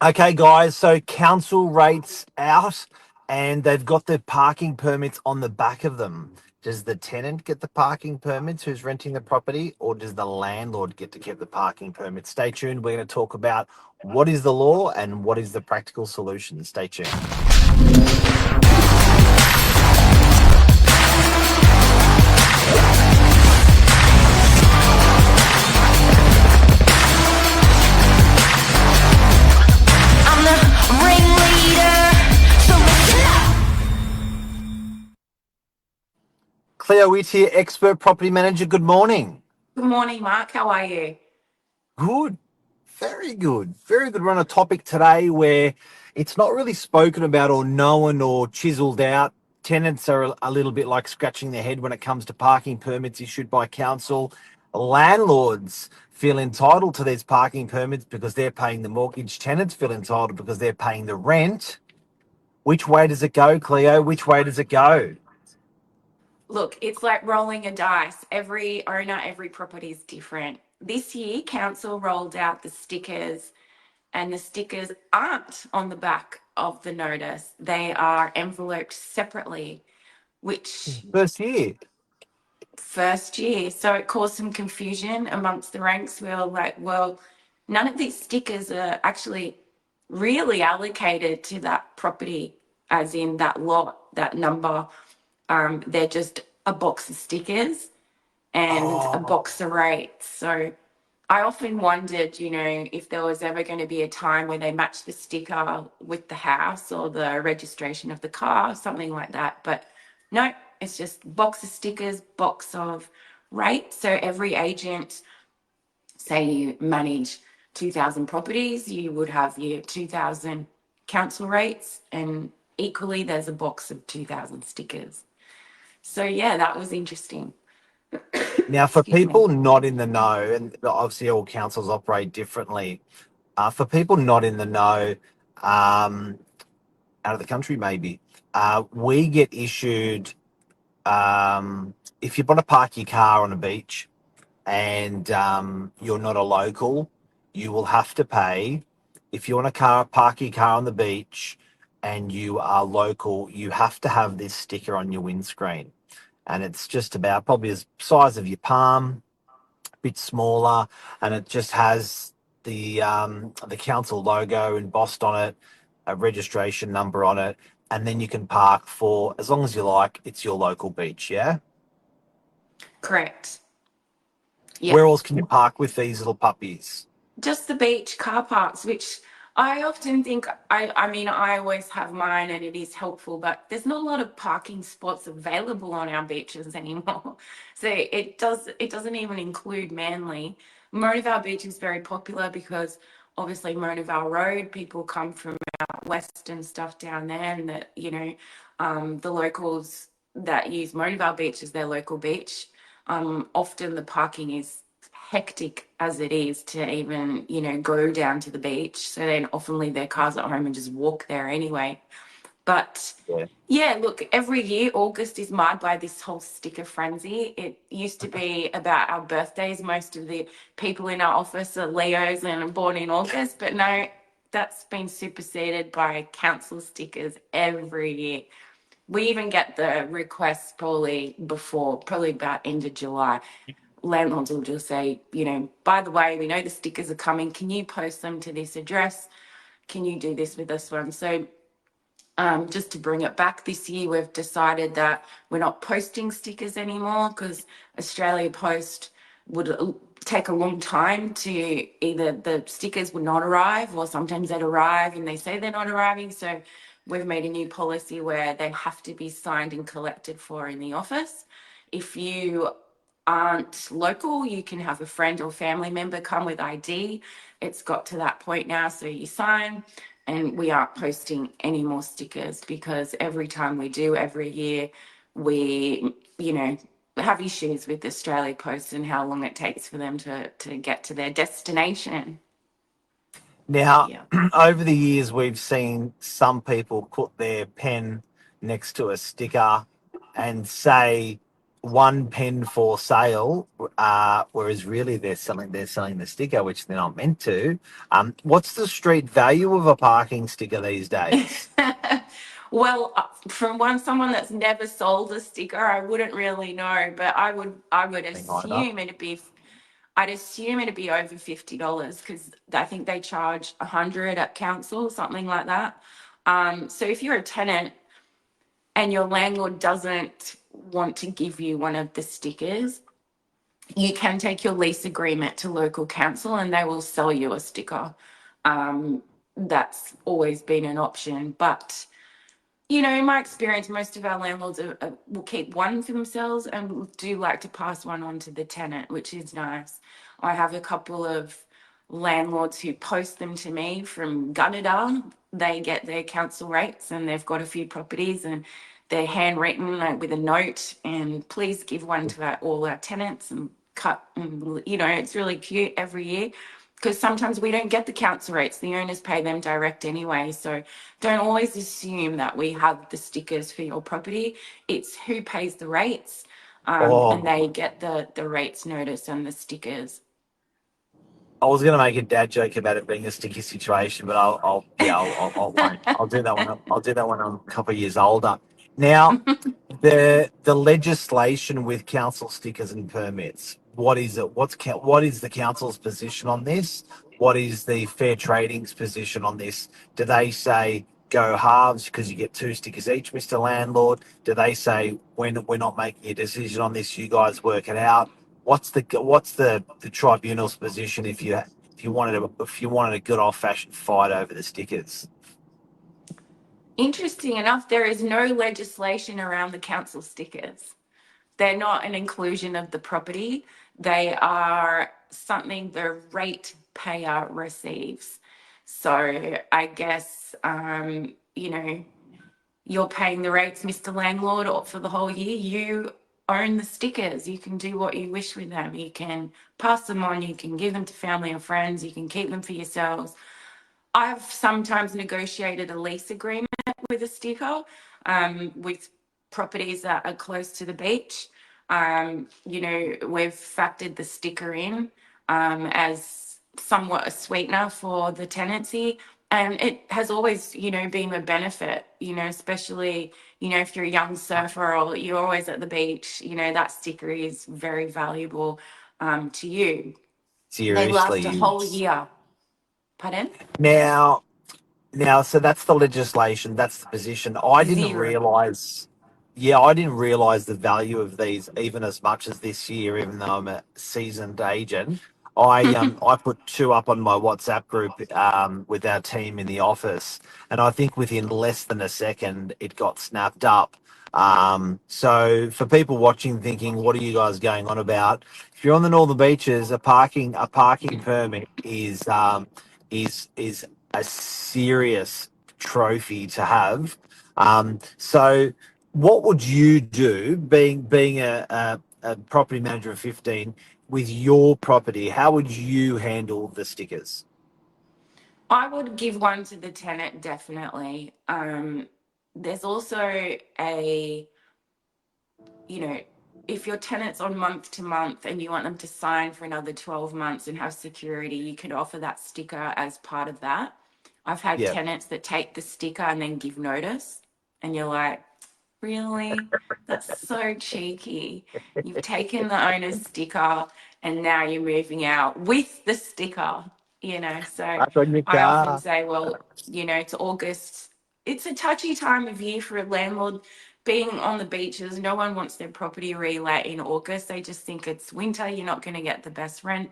Okay, guys, so council rates out and they've got the parking permits on the back of them. Does the tenant get the parking permits who's renting the property, or does the landlord get to keep the parking permits? Stay tuned. We're going to talk about what is the law and what is the practical solution. Stay tuned. I'm the ringleader, so listen up. Cleo Witt here, expert property manager. Good morning. Good morning, Mark. How are you? Good. Very good. Very good. We're on a topic today where it's not really spoken about or known or chiseled out. Tenants are a little bit like scratching their head when it comes to parking permits issued by council. Landlords feel entitled to these parking permits because they're paying the mortgage. Tenants feel entitled because they're paying the rent. Which way does it go, Cleo? Which way does it go? Look, it's like rolling a dice. Every owner, every property is different. This year, council rolled out the stickers, and the stickers aren't on the back of the notice. They are enveloped separately, which First year. first year. So it caused some confusion amongst the ranks. We were like, well, none of these stickers are actually really allocated to that property, as in that lot, that number. They're just a box of stickers and a Oh, box of rates. So I often wondered, if there was ever going to be a time where they match the sticker with the house or the registration of the car, something like that. But no, it's just box of stickers, box of rates. So every agent, say you manage 2,000 properties, you would have your 2,000 council rates, and equally there's a box of 2,000 stickers. So yeah, that was interesting. now, for Excuse me. people not in the know, and obviously all councils operate differently, for people not in the know, um, out of the country maybe, we get issued, if you want to park your car on a beach and you're not a local, you will have to pay. If you want to park your car on the beach and you are local, you have to have this sticker on your windscreen. And it's just about probably the size of your palm, a bit smaller, and it just has the council logo embossed on it, a registration number on it, and then you can park for as long as you like. It's your local beach, yeah. Correct. Yeah. Where else can you park with these little puppies? Just the beach car parks, which I often think I mean, I always have mine and it is helpful, but there's not a lot of parking spots available on our beaches anymore. So it doesn't even include Manly. Monavale Beach is very popular because obviously Monavale Road, people come from out west and stuff down there, and that, the locals that use Monavale Beach as their local beach. Often the parking is hectic as it is to even, go down to the beach. So then often leave their cars at home and just walk there anyway. But Yeah. yeah, look, every year August is marred by this whole sticker frenzy. It used to be about our birthdays. Most of the people in our office are Leos and are born in August, but no, that's been superseded by council stickers every year. We even get the requests probably about end of July. Landlords will just say, by the way, we know the stickers are coming. Can you post them to this address? Can you do this with this one? So just to bring it back this year, we've decided that we're not posting stickers anymore because Australia Post would take a long time to either the stickers would not arrive or sometimes they'd arrive and they say they're not arriving. So we've made a new policy where they have to be signed and collected for in the office. If you aren't local, you can have a friend or family member come with ID. It's got to that point now, so you sign, and we aren't posting any more stickers because every time we do, every year, we, have issues with Australia Post and how long it takes for them to get to their destination. Now, Yeah. over the years, we've seen some people put their pen next to a sticker and say, one pen for sale, whereas really they're selling the sticker, which they're not meant to. What's the street value of a parking sticker these days? Well, from someone that's never sold a sticker, I wouldn't really know, but I would Think either. assume it'd be over $50 because I think they charge 100 at council, something like that. So if you're a tenant and your landlord doesn't want to give you one of the stickers, you can take your lease agreement to local council and they will sell you a sticker. That's always been an option, but in my experience, most of our landlords will keep one for themselves and do like to pass one on to the tenant, which is nice. I have a couple of landlords who post them to me from Gunnedah. They get their council rates and they've got a few properties and they're handwritten with a note and please give one to all our tenants and cut. And, it's really cute every year because sometimes we don't get the council rates. The owners pay them direct anyway. So don't always assume that we have the stickers for your property. It's who pays the rates, and Oh, they get the rates notice and the stickers. I was going to make a dad joke about it being a sticky situation, but I won't. I'll do that one. I'll do that when I'm a couple of years older. Now, the legislation with council stickers and permits. What is it? What is the council's position on this? What is the fair trading's position on this? Do they say go halves because you get two stickers each, Mr. Landlord? Do they say we're not making a decision on this? You guys work it out. What's the tribunal's position if you wanted a good old fashioned fight over the stickers? Interesting enough, there is no legislation around the council stickers. They're not an inclusion of the property. They are something the rate payer receives. So I guess, you're paying the rates, Mr. Landlord, or for the whole year. You own the stickers. You can do what you wish with them. You can pass them on. You can give them to family or friends. You can keep them for yourselves. I've sometimes negotiated a lease agreement with a sticker with properties that are close to the beach. We've factored the sticker in as somewhat a sweetener for the tenancy. And it has always, been a benefit, especially, if you're a young surfer or you're always at the beach, that sticker is very valuable to you. They last a Seriously, whole year. Pardon? now so that's the legislation. That's the position. I didn't Zero. realize. Yeah, I didn't realize the value of these even as much as this year. Even though I'm a seasoned agent, I put two up on my WhatsApp group with our team in the office, and I think within less than a second it got snapped up. So for people watching, thinking, what are you guys going on about? If you're on the northern beaches, a parking permit is a serious trophy to have. So what would you do, being a property manager of 15, with your property? How would you handle the stickers? I would give one to the tenant, definitely. There's also you know, if your tenant's on month to month and you want them to sign for another 12 months and have security, you could offer that sticker as part of that. I've had Yeah, tenants that take the sticker and then give notice, and you're like, really? That's so cheeky. You've taken the owner's sticker and now you're moving out with the sticker, So back on your I often car. say, well, it's August. It's a touchy time of year for a landlord being on the beaches. No one wants their property relet in August. They just think it's winter. You're not going to get the best rent.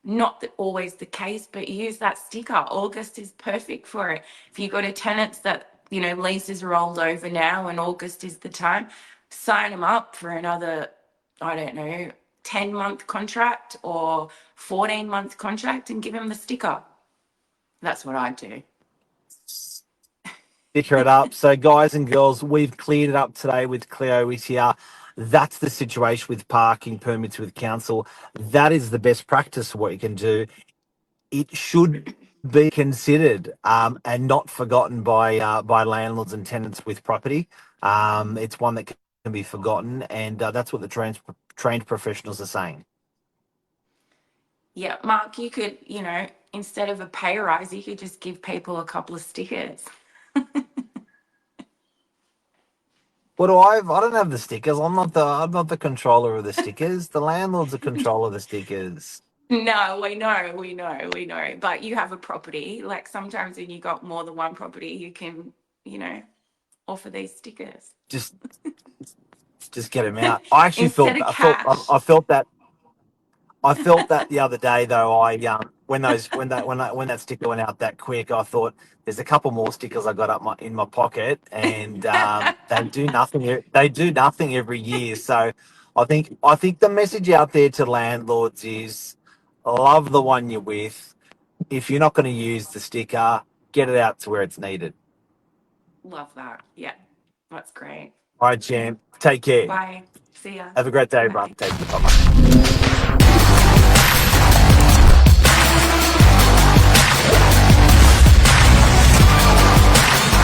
Not that always the case, but use that sticker. August is perfect for it. If you've got a tenants that, leases rolled over now and August is the time, sign them up for another, I don't know, 10-month contract or 14-month contract and give them the sticker. That's what I do. Sticker it up. So, guys and girls, we've cleared it up today with Cleo is here. That's the situation with parking permits with council. That is the best practice of what you can do. It should be considered and not forgotten by landlords and tenants with property. It's one that can be forgotten, and that's what the trained professionals are saying. Yeah, Mark, you could, instead of a pay rise, you could just give people a couple of stickers. What do I don't have the stickers. I'm not the controller of the stickers. The landlords are control of the stickers. No, we know. But you have a property. Like sometimes when you got more than one property, you can, offer these stickers Just get them out. I actually instead felt of I felt cash. I felt that I felt that the other day though. When that sticker went out that quick, I thought there's a couple more stickers I got in my pocket, and they do nothing. They do nothing every year. So I think the message out there to landlords is love the one you're with. If you're not going to use the sticker, get it out to where it's needed. Love that. Yeah, that's great. All right, champ. Take care. Bye. See ya. Have a great day, bro. Bye. Take care. Bye bye.